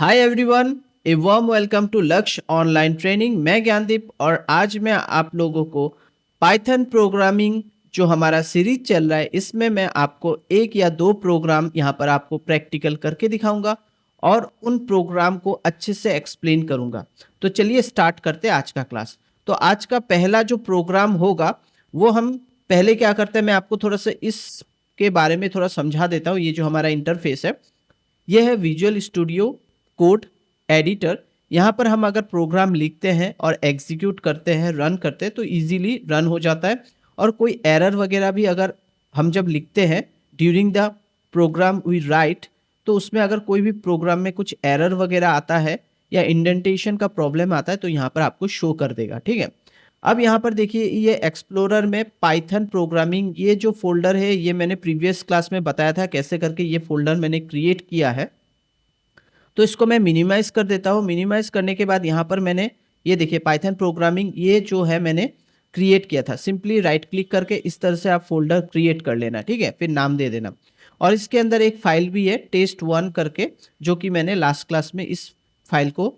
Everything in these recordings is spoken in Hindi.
Hi everyone, a warm welcome to Lakshya online training. मैं ज्ञानदीप और आज मैं आप लोगों को पाइथन प्रोग्रामिंग जो हमारा सीरीज चल रहा है इसमें मैं आपको एक या दो प्रोग्राम यहाँ पर आपको प्रैक्टिकल करके दिखाऊंगा और उन प्रोग्राम को अच्छे से एक्सप्लेन करूंगा। तो चलिए स्टार्ट करते हैं आज का क्लास। तो आज का पहला जो प्रोग्राम होगा वो हम पहले क्या करते हैं, मैं आपको थोड़ा सा इसके बारे में थोड़ा समझा देता हूँ। ये जो हमारा इंटरफेस है ये है विजुअल स्टूडियो कोड एडिटर। यहाँ पर हम अगर प्रोग्राम लिखते हैं और एग्जीक्यूट करते हैं, रन करते हैं तो इजीली रन हो जाता है। और कोई एरर वगैरह भी अगर हम जब लिखते हैं during the program we write, तो उसमें अगर कोई भी प्रोग्राम में कुछ एरर वगैरह आता है या इंडेंटेशन का प्रॉब्लम आता है तो यहाँ पर आपको शो कर देगा। ठीक है, अब यहाँ पर देखिए ये एक्सप्लोरर में पाइथन प्रोग्रामिंग ये जो फोल्डर है ये मैंने प्रीवियस क्लास में बताया था कैसे करके ये फोल्डर मैंने क्रिएट किया है। तो इसको मैं मिनिमाइज कर देता हूँ। मिनिमाइज करने के बाद यहाँ पर मैंने ये देखिए पाइथन प्रोग्रामिंग ये जो है मैंने क्रिएट किया था। सिंपली राइट क्लिक करके इस तरह से आप फोल्डर क्रिएट कर लेना, ठीक है, फिर नाम दे देना। और इसके अंदर एक फाइल भी है test1 करके, जो कि मैंने लास्ट क्लास में इस फाइल को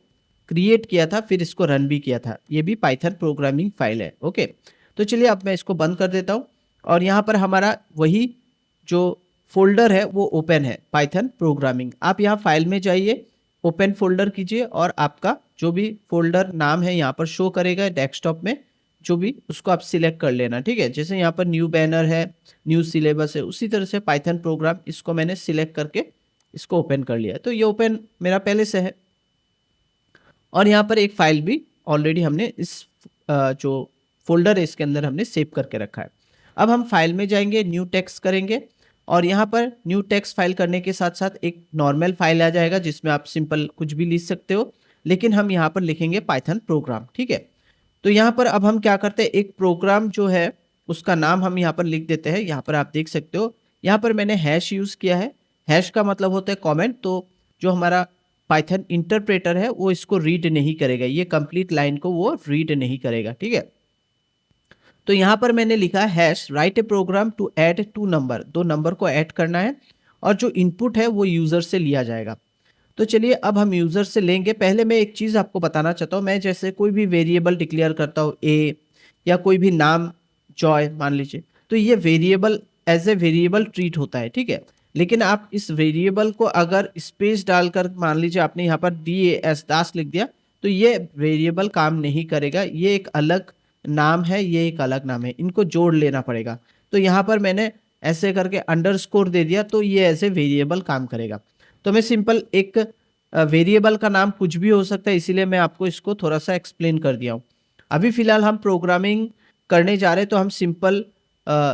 क्रिएट किया था, फिर इसको रन भी किया था। ये भी पाइथन प्रोग्रामिंग फाइल है। ओके, तो चलिए अब मैं इसको बंद कर देता हूँ और यहाँ पर हमारा वही जो फोल्डर है वो ओपन है, पाइथन प्रोग्रामिंग। आप यहाँ फाइल में जाइए, ओपन फोल्डर कीजिए और आपका जो भी फोल्डर नाम है यहाँ पर शो करेगा डेस्कटॉप में, जो भी उसको आप सिलेक्ट कर लेना। ठीक है, जैसे यहाँ पर न्यू बैनर है, न्यू सिलेबस है, उसी तरह से पाइथन प्रोग्राम इसको मैंने सिलेक्ट करके इसको ओपन कर लिया। तो ये ओपन मेरा पहले से है और यहाँ पर एक फाइल भी ऑलरेडी हमने इस जो फोल्डर है इसके अंदर हमने सेव करके रखा है। अब हम फाइल में जाएंगे, न्यू टेक्स्ट करेंगे और यहाँ पर न्यू टेक्स्ट फाइल करने के साथ साथ एक नॉर्मल फाइल आ जाएगा जिसमें आप सिंपल कुछ भी लिख सकते हो, लेकिन हम यहाँ पर लिखेंगे पाइथन प्रोग्राम। ठीक है, तो यहाँ पर अब हम क्या करते हैं, एक प्रोग्राम जो है उसका नाम हम यहाँ पर लिख देते हैं। यहाँ पर आप देख सकते हो, यहाँ पर मैंने हैश यूज़ किया है। हैश का मतलब होता है कमेंट। तो जो हमारा पाइथन इंटरप्रेटर है वो इसको रीड नहीं करेगा, ये कंप्लीट लाइन को वो रीड नहीं करेगा। ठीक है, तो यहाँ पर मैंने लिखा hash write a program to add two number, दो नंबर को ऐड करना है और जो इनपुट है वो यूज़र से लिया जाएगा। तो चलिए अब हम यूज़र से लेंगे। पहले मैं एक चीज़ आपको बताना चाहता हूँ, मैं जैसे कोई भी वेरिएबल डिक्लेयर करता हूँ ए, या कोई भी नाम जॉय मान लीजिए, तो ये variable as a variable treat होता है। ठीक है, लेकिन आप इस वेरिएबल को अगर स्पेस डालकर मान लीजिए आपने यहाँ पर DAS दास लिख दिया तो ये वेरिएबल काम नहीं करेगा। ये एक अलग नाम है, ये एक अलग नाम है, इनको जोड़ लेना पड़ेगा। तो यहाँ पर मैंने ऐसे करके अंडरस्कोर दे दिया तो ये ऐसे वेरिएबल काम करेगा। तो मैं सिंपल एक वेरिएबल का नाम कुछ भी हो सकता है, इसीलिए मैं आपको इसको थोड़ा सा एक्सप्लेन कर दिया हूँ। अभी फिलहाल हम प्रोग्रामिंग करने जा रहे हैं तो हम सिंपल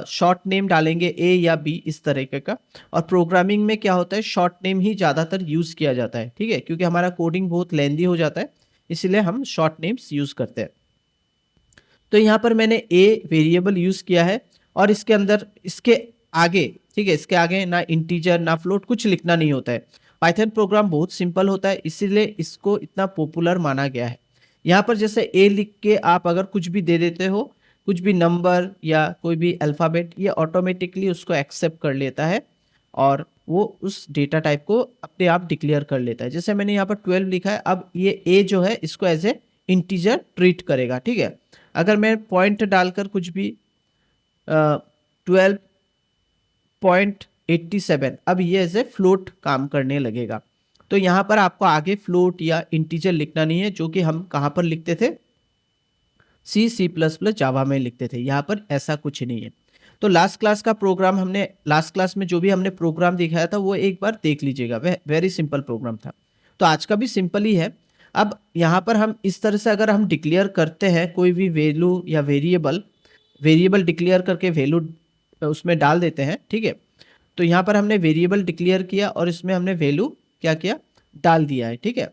शॉर्ट नेम डालेंगे ए या बी इस तरीके का। और प्रोग्रामिंग में क्या होता है, शॉर्ट नेम ही ज़्यादातर यूज़ किया जाता है। ठीक है, क्योंकि हमारा कोडिंग बहुत लेंदी हो जाता है, इसीलिए हम शॉर्ट नेम्स यूज़ करते हैं। तो यहाँ पर मैंने ए वेरिएबल यूज़ किया है और इसके अंदर इसके आगे, ठीक है, इसके आगे ना इंटीजर ना फ्लोट कुछ लिखना नहीं होता है। पाइथन प्रोग्राम बहुत सिंपल होता है, इसीलिए इसको इतना पॉपुलर माना गया है। यहाँ पर जैसे ए लिख के आप अगर कुछ भी दे देते हो, कुछ भी नंबर या कोई भी अल्फ़ाबेट, ये ऑटोमेटिकली उसको एक्सेप्ट कर लेता है और वो उस डेटा टाइप को अपने आप डिक्लेयर कर लेता है। जैसे मैंने यहाँ पर 12 लिखा है, अब ये ए जो है इसको एज ए इंटीजर ट्रीट करेगा। ठीक है, अगर मैं पॉइंट डालकर कुछ भी 12.87, अब ये एज ए फ्लोट काम करने लगेगा। तो यहाँ पर आपको आगे फ्लोट या इंटीजर लिखना नहीं है, जो कि हम कहाँ पर लिखते थे, C++ जावा में लिखते थे। यहाँ पर ऐसा कुछ नहीं है। तो लास्ट क्लास का प्रोग्राम हमने, लास्ट क्लास में जो भी हमने प्रोग्राम दिखाया था वो एक बार देख लीजिएगा, वह वेरी सिंपल प्रोग्राम था। तो आज का भी सिंपल ही है। अब यहाँ पर हम इस तरह से अगर हम डिक्लेयर करते हैं कोई भी वैल्यू या वेरिएबल, वेरिएबल डिक्लेयर करके वैल्यू उसमें डाल देते हैं। ठीक है, तो यहाँ पर हमने वेरिएबल डिक्लेयर किया और इसमें हमने वैल्यू क्या किया, डाल दिया है। ठीक है,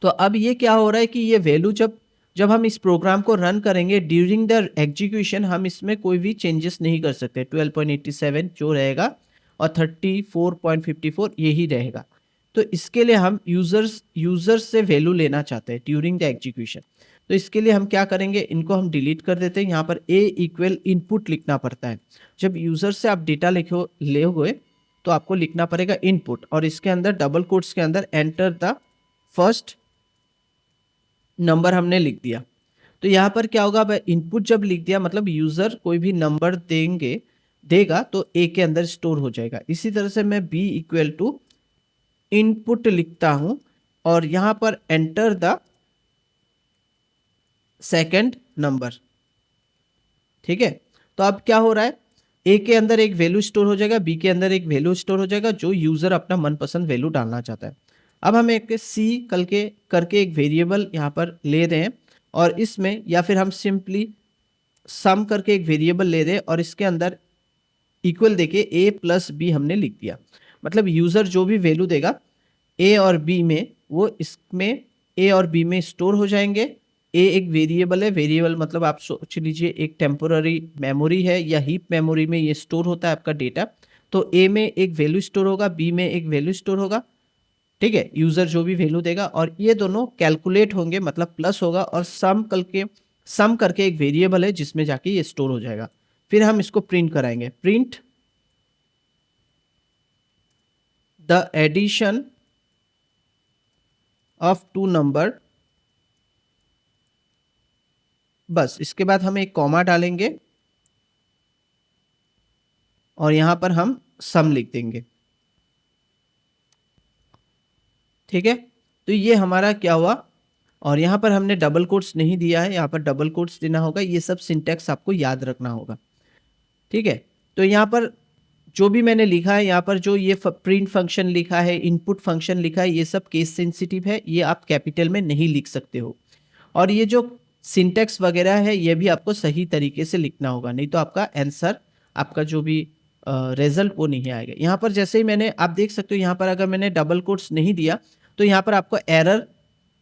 तो अब ये क्या हो रहा है कि ये वैल्यू जब जब हम इस प्रोग्राम को रन करेंगे ड्यूरिंग द एग्जीक्यूशन, हम इसमें कोई भी चेंजेस नहीं कर सकते। 12.87 जो रहेगा और 34.54 यही रहेगा। तो इसके लिए हम यूजर्स से वैल्यू लेना चाहते हैं ड्यूरिंग द एग्जीक्यूशन। तो इसके लिए हम क्या करेंगे, इनको हम डिलीट कर देते हैं। यहाँ पर a इक्वल इनपुट लिखना पड़ता है। जब यूजर से आप डेटा लिखो ले हुए तो आपको लिखना पड़ेगा इनपुट, और इसके अंदर डबल कोट्स के अंदर एंटर द फर्स्ट नंबर हमने लिख दिया। तो यहाँ पर क्या होगा, इनपुट जब लिख दिया मतलब यूजर कोई भी नंबर देगा तो ए के अंदर स्टोर हो जाएगा। इसी तरह से मैं बी इक्वल टू इनपुट लिखता हूं और यहां पर एंटर द सेकंड नंबर। ठीक है, तो अब क्या हो रहा है, ए के अंदर एक वैल्यू स्टोर हो जाएगा, बी के अंदर एक वैल्यू स्टोर हो जाएगा जो यूजर अपना मनपसंद वैल्यू डालना चाहता है। अब हम एक सी करके एक वेरिएबल यहाँ पर ले रहे हैं और इसमें, या फिर हम सिंपली सम करके एक वेरिएबल ले रहे हैं और इसके अंदर इक्वल देके ए प्लस बी हमने लिख दिया। मतलब यूजर जो भी वैल्यू देगा ए और बी में, वो इसमें ए और बी में स्टोर हो जाएंगे। ए एक वेरिएबल है, वेरिएबल मतलब आप सोच लीजिए एक टेम्पोररी मेमोरी है या हीप मेमोरी में ये स्टोर होता है आपका डेटा। तो ए में एक वैल्यू स्टोर होगा, बी में एक वैल्यू स्टोर होगा। ठीक है, यूजर जो भी वैल्यू देगा और ये दोनों कैलकुलेट होंगे, मतलब प्लस होगा, और सम करके एक वेरिएबल है जिसमें जाके ये स्टोर हो जाएगा। फिर हम इसको प्रिंट कराएंगे, print the addition of two number. बस इसके बाद हम एक कॉमा डालेंगे और यहां पर हम सम लिख देंगे। ठीक है, तो ये हमारा क्या हुआ, और यहां पर हमने डबल कोट्स नहीं दिया है, यहां पर डबल कोट्स देना होगा। ये सब सिंटैक्स आपको याद रखना होगा। ठीक है, तो यहां पर जो भी मैंने लिखा है, यहाँ पर जो ये प्रिंट फंक्शन लिखा है, इनपुट फंक्शन लिखा है, ये सब केस सेंसिटिव है, ये आप कैपिटल में नहीं लिख सकते हो। और ये जो सिंटैक्स वगैरह है ये भी आपको सही तरीके से लिखना होगा, नहीं तो आपका आंसर, आपका जो भी रिजल्ट वो नहीं आएगा। यहाँ पर जैसे ही मैंने, आप देख सकते हो यहाँ पर अगर मैंने डबल कोट्स नहीं दिया तो यहाँ पर आपको एरर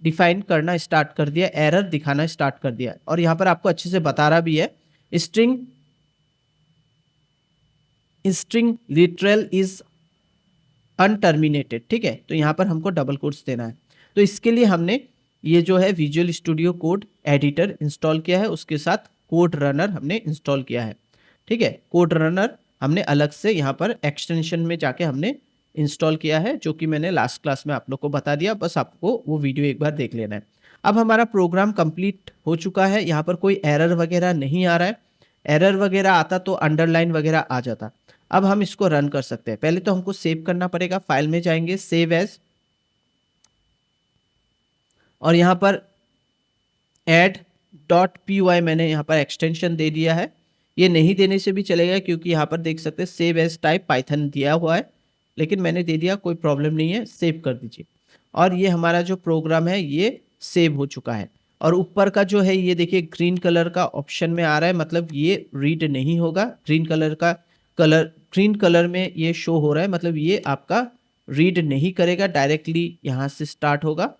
डिफाइन करना स्टार्ट कर दिया, एरर दिखाना स्टार्ट कर दिया। और यहाँ पर आपको अच्छे से बता रहा भी है, स्ट्रिंग लिटरल इज अनटर्मिनेटेड। ठीक है, तो यहाँ पर हमको डबल कोट्स देना है। तो इसके लिए हमने ये जो है visual studio code editor install किया है, उसके साथ कोड रनर हमने इंस्टॉल किया है। ठीक है, कोड रनर हमने अलग से यहाँ पर एक्सटेंशन में जाके हमने इंस्टॉल किया है, जो कि मैंने लास्ट क्लास में आप लोग को बता दिया, बस आपको वो वीडियो एक बार देख लेना है। अब हमारा प्रोग्राम कंप्लीट हो चुका है, यहाँ पर कोई एरर वगैरह नहीं आ रहा है। एरर वगैरह आता तो अंडरलाइन वगैरह आ जाता। अब हम इसको रन कर सकते हैं। पहले तो हमको सेव करना पड़ेगा, फाइल में जाएंगे, सेव एज, और यहाँ पर add.py मैंने यहाँ पर एक्सटेंशन दे दिया है। ये नहीं देने से भी चलेगा क्योंकि यहाँ पर देख सकते हैं सेव एज टाइप पाइथन दिया हुआ है, लेकिन मैंने दे दिया, कोई प्रॉब्लम नहीं है, सेव कर दीजिए। और ये हमारा जो प्रोग्राम है ये सेव हो चुका है। और ऊपर का जो है ये देखिए ग्रीन कलर का ऑप्शन में आ रहा है, मतलब ये रीड नहीं होगा। ग्रीन कलर में ये शो हो रहा है, मतलब ये आपका रीड नहीं करेगा, डायरेक्टली यहाँ से स्टार्ट होगा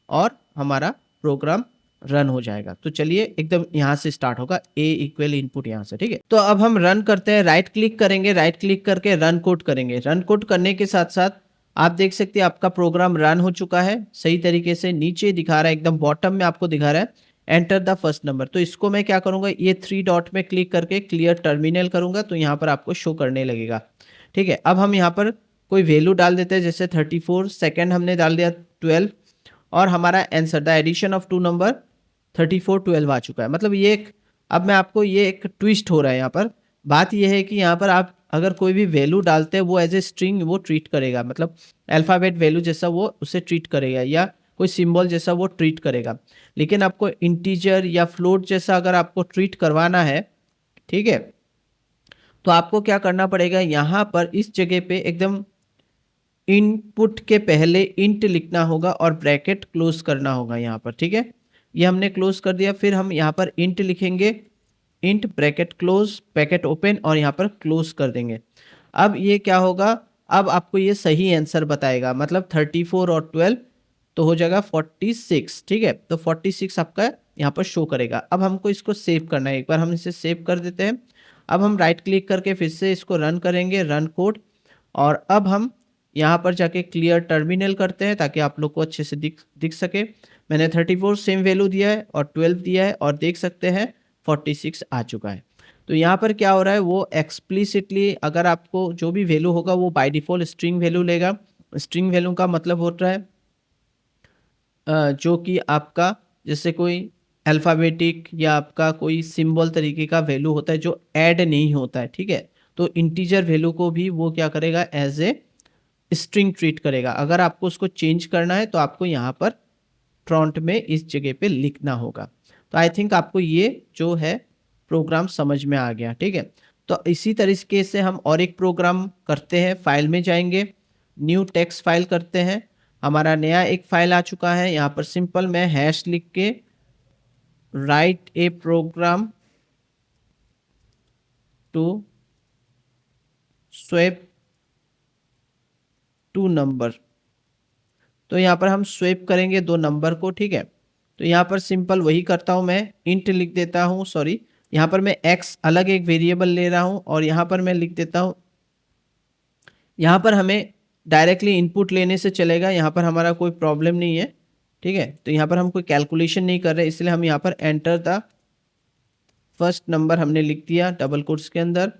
और हमारा प्रोग्राम रन हो जाएगा। तो चलिए एकदम यहाँ से स्टार्ट होगा, ए इक्वल इनपुट यहाँ से। ठीक है, तो अब हम रन करते हैं, राइट क्लिक करेंगे, राइट क्लिक करके रन कोड करेंगे। रन कोड करने के साथ साथ आप देख सकते हैं आपका प्रोग्राम रन हो चुका है सही तरीके से। नीचे दिखा रहा है, एकदम बॉटम में आपको दिखा रहा है एंटर द फर्स्ट नंबर। तो इसको मैं क्या करूंगा, ये 3 डॉट में क्लिक करके क्लियर टर्मिनल करूंगा, तो यहाँ पर आपको शो करने लगेगा। ठीक है, अब हम यहाँ पर कोई वैल्यू डाल देते हैं, जैसे 34, सेकेंड हमने डाल दिया 12, और हमारा answer the addition of two number 34 12 आ चुका है। मतलब ये एक, अब मैं आपको ये एक ट्विस्ट हो रहा है यहाँ पर। बात ये है कि यहाँ पर आप अगर कोई भी वैल्यू डालते हैं वो एज ए स्ट्रिंग वो ट्रीट करेगा, मतलब अल्फ़ाबेट वैल्यू जैसा वो उसे ट्रीट करेगा, या कोई सिंबल जैसा वो ट्रीट करेगा। लेकिन आपको इंटीजर या फ्लोट जैसा अगर आपको ट्रीट करवाना है, ठीक है, तो आपको क्या करना पड़ेगा, यहाँ पर इस जगह पे एकदम इनपुट के पहले इंट लिखना होगा और ब्रैकेट क्लोज करना होगा यहाँ पर। ठीक है, ये हमने क्लोज कर दिया। फिर हम यहाँ पर इंट लिखेंगे, int bracket close bracket open, और यहाँ पर क्लोज कर देंगे। अब ये क्या होगा, अब आपको ये सही आंसर बताएगा, मतलब 34 और 12 तो हो जाएगा 46। ठीक है, तो 46 आपका यहाँ पर शो करेगा। अब हमको इसको सेव करना है, एक बार हम इसे सेव कर देते हैं। अब हम राइट क्लिक करके फिर से इसको रन करेंगे, रन कोड, और अब हम यहाँ पर जाके क्लियर टर्मिनल करते हैं ताकि आप लोग को अच्छे से दिख सके। मैंने 34 सेम वैल्यू दिया है और 12 दिया है, और देख सकते हैं 46 आ चुका है। तो यहाँ पर क्या हो रहा है, वो एक्सप्लिसिटली अगर आपको जो भी वैल्यू होगा वो बाय डिफ़ॉल्ट स्ट्रिंग वैल्यू लेगा। स्ट्रिंग वैल्यू का मतलब होता है जो कि आपका जैसे कोई अल्फ़ाबेटिक या आपका कोई सिंबल तरीके का वैल्यू होता है जो ऐड नहीं होता है, ठीक है? तो इंटीजर वैल्यू को भी वो क्या करेगा, एज़ ए स्ट्रिंग ट्रीट करेगा। अगर आपको उसको चेंज करना है तो आपको यहाँ पर प्रॉम्प्ट में इस जगह पे लिखना होगा। तो आई थिंक आपको ये जो है प्रोग्राम समझ में आ गया, ठीक है? तो इसी तरीके से हम और एक प्रोग्राम करते हैं, फाइल में जाएँगे, न्यू टेक्स्ट फाइल करते हैं। हमारा नया एक फाइल आ चुका है, यहाँ पर सिंपल मैं हैश लिख के write a program to swap two number. तो यहाँ पर हम स्वैप करेंगे 2 नंबर को, ठीक है? तो यहाँ पर सिंपल वही करता हूँ मैं, इंट लिख देता हूँ, सॉरी यहाँ पर मैं एक्स अलग एक वेरिएबल ले रहा हूँ और यहाँ पर मैं लिख देता हूँ, यहाँ पर हमें डायरेक्टली इनपुट लेने से चलेगा, यहाँ पर हमारा कोई प्रॉब्लम नहीं है, ठीक है? तो यहाँ पर हम कोई कैलकुलेशन नहीं कर रहे, इसलिए हम यहाँ पर एंटर द फर्स्ट नंबर हमने लिख दिया डबल कोट्स के अंदर।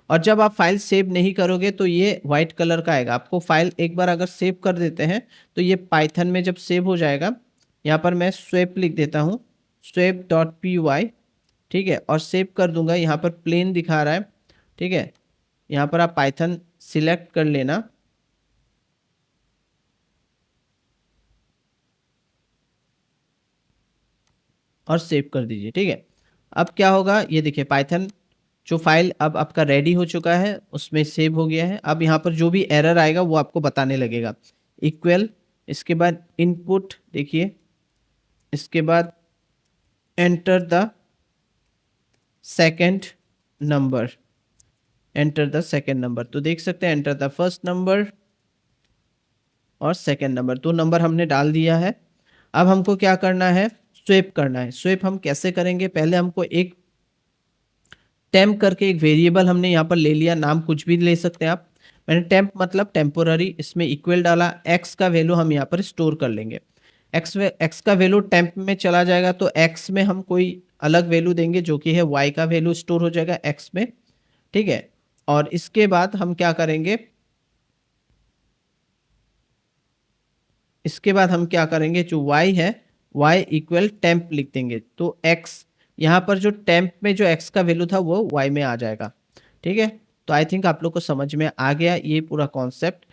और जब आप फाइल सेव नहीं करोगे तो ये वाइट कलर का आएगा। आपको फाइल एक बार अगर सेव कर देते हैं तो ये पाइथन में जब सेव हो जाएगा, यहाँ पर मैं स्वैप लिख देता हूँ, swap.py, ठीक है? और सेव कर दूंगा, यहाँ पर प्लेन दिखा रहा है, ठीक है? यहाँ पर आप पाइथन सिलेक्ट कर लेना और सेव कर दीजिए, ठीक है? अब क्या होगा, ये देखिए पाइथन जो फाइल अब आपका रेडी हो चुका है, उसमें सेव हो गया है। अब यहाँ पर जो भी एरर आएगा वो आपको बताने लगेगा। इक्वल, इसके बाद इनपुट देखिए, इसके बाद enter the second number, enter the second number. तो देख सकते हैं एंटर द फर्स्ट नंबर और सेकंड नंबर, 2 नंबर हमने डाल दिया है। अब हमको क्या करना है, स्वैप करना है। स्वैप हम कैसे करेंगे, पहले हमको एक टेम्प करके एक वेरिएबल हमने यहाँ पर ले लिया, नाम कुछ भी ले सकते हैं आप। मैंने टेम्प मतलब टेम्पोररी, इसमें इक्वल डाला, एक्स का वैल्यू हम यहाँ पर स्टोर कर लेंगे। एक्स का वैल्यू टेम्प में चला जाएगा तो एक्स में हम कोई अलग वैल्यू देंगे जो कि है वाई का वैल्यू स्टोर हो जाएगा एक्स में, ठीक है? और इसके बाद हम क्या करेंगे, इसके बाद हम क्या करेंगे, जो y है y इक्वल टेम्प लिख देंगे। तो x यहाँ पर जो टेम्प में जो x का वैल्यू था वो y में आ जाएगा, ठीक है? तो आई थिंक आप लोग को समझ में आ गया ये पूरा कॉन्सेप्ट।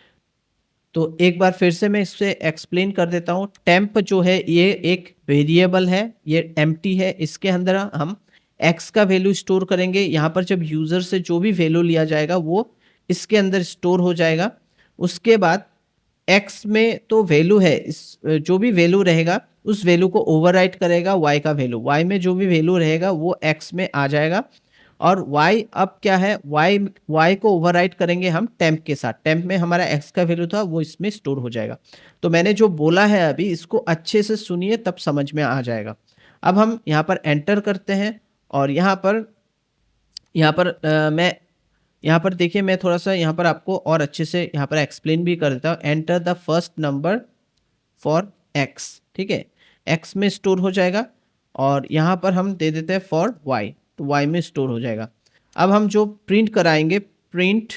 तो एक बार फिर से मैं इससे एक्सप्लेन कर देता हूँ। टेम्प जो है ये एक वेरिएबल है, ये एम्प्टी है, इसके अंदर हम x का वैल्यू स्टोर करेंगे। यहाँ पर जब यूज़र से जो भी वैल्यू लिया जाएगा वो इसके अंदर स्टोर हो जाएगा। उसके बाद एक्स में तो वैल्यू है, इस जो भी वैल्यू रहेगा उस वैल्यू को ओवरराइट करेगा वाई का वैल्यू, वाई में जो भी वैल्यू रहेगा वो एक्स में आ जाएगा। और वाई अब क्या है, वाई को ओवरराइट करेंगे हम टेम्प के साथ, टेम्प में हमारा एक्स का वैल्यू था वो इसमें स्टोर हो जाएगा। तो मैंने जो बोला है अभी इसको अच्छे से सुनिए तब समझ में आ जाएगा। अब हम यहाँ पर एंटर करते हैं और मैं यहाँ पर देखिए, मैं थोड़ा सा यहाँ पर आपको और अच्छे से यहाँ पर एक्सप्लेन भी कर देता हूँ। Enter the first number for x, ठीक है? एक्स में स्टोर हो जाएगा और यहाँ पर हम दे देते हैं फॉर वाई, तो वाई में स्टोर हो जाएगा। अब हम जो प्रिंट कराएंगे, print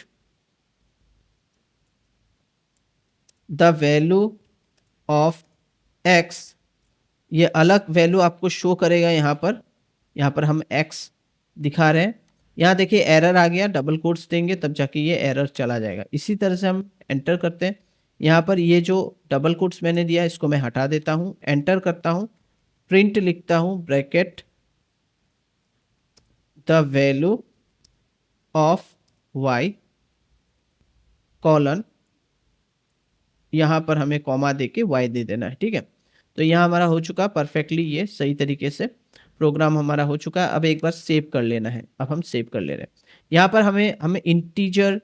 the value of x, ये अलग वैल्यू आपको शो करेगा। यहाँ पर हम एक्स दिखा रहे हैं, यहाँ देखिए एरर आ गया, डबल कोट्स देंगे तब जाके ये एरर चला जाएगा। इसी तरह से हम एंटर करते हैं, यहाँ पर ये जो डबल कोट्स मैंने दिया इसको मैं हटा देता हूँ, एंटर करता हूँ, प्रिंट लिखता हूँ bracket the value of Y colon, यहाँ पर हमें कॉमा दे के वाई दे देना है, ठीक है? तो यहाँ हमारा हो चुका परफेक्टली, ये सही तरीके से प्रोग्राम हमारा हो चुका है। अब एक बार सेव कर लेना है, अब हम सेव कर ले रहे हैं। यहाँ पर हमें इंटीजर,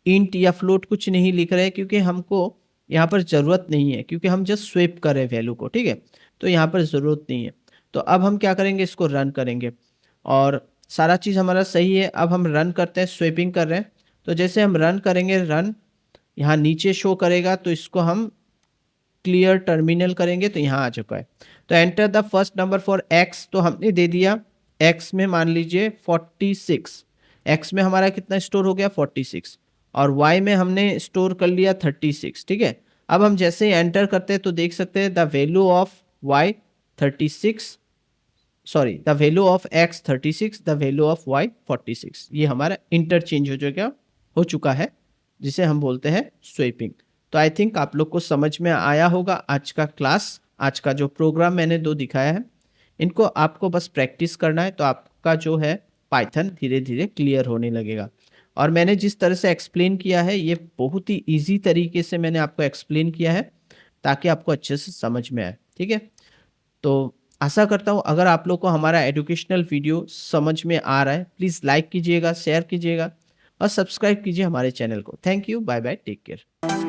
इंट या फ्लोट कुछ नहीं लिख रहे हैं क्योंकि हमको यहाँ पर ज़रूरत नहीं है, क्योंकि हम जस्ट स्वेप कर रहे हैं वैल्यू को, ठीक है? तो यहाँ पर ज़रूरत नहीं है। तो अब हम क्या करेंगे, इसको रन करेंगे और सारा चीज़ हमारा सही है। अब हम रन करते हैं, स्वेपिंग कर रहे हैं। तो जैसे हम रन करेंगे, रन यहाँ नीचे शो करेगा, तो इसको हम क्लियर टर्मिनल करेंगे तो यहाँ आ चुका है। तो enter the first number for x तो हमने दे दिया, एक्स में मान लीजिए 46, एक्स में हमारा कितना स्टोर हो गया 46 और वाई में हमने स्टोर कर लिया 36, ठीक है। अब हम जैसे ही एंटर करते हैं तो देख सकते हैं the value of Y 36, sorry the value of X 36, the value of Y 46, ये हमारा इंटरचेंज हो चुका है, जिसे हम बोलते हैं स्वीपिंग। तो आई थिंक आप लोग को समझ में आया होगा आज का क्लास, आज का जो प्रोग्राम मैंने दो दिखाया है, इनको आपको बस प्रैक्टिस करना है तो आपका जो है पाइथन धीरे धीरे क्लियर होने लगेगा। और मैंने जिस तरह से एक्सप्लेन किया है ये बहुत ही ईजी तरीके से मैंने आपको एक्सप्लेन किया है ताकि आपको अच्छे से समझ में आए, ठीक है। तो आशा करता हूँ अगर आप लोग को हमारा एजुकेशनल वीडियो समझ में आ रहा है, प्लीज़ लाइक कीजिएगा, शेयर कीजिएगा और सब्सक्राइब कीजिए हमारे चैनल को। Thank you, bye bye, take care.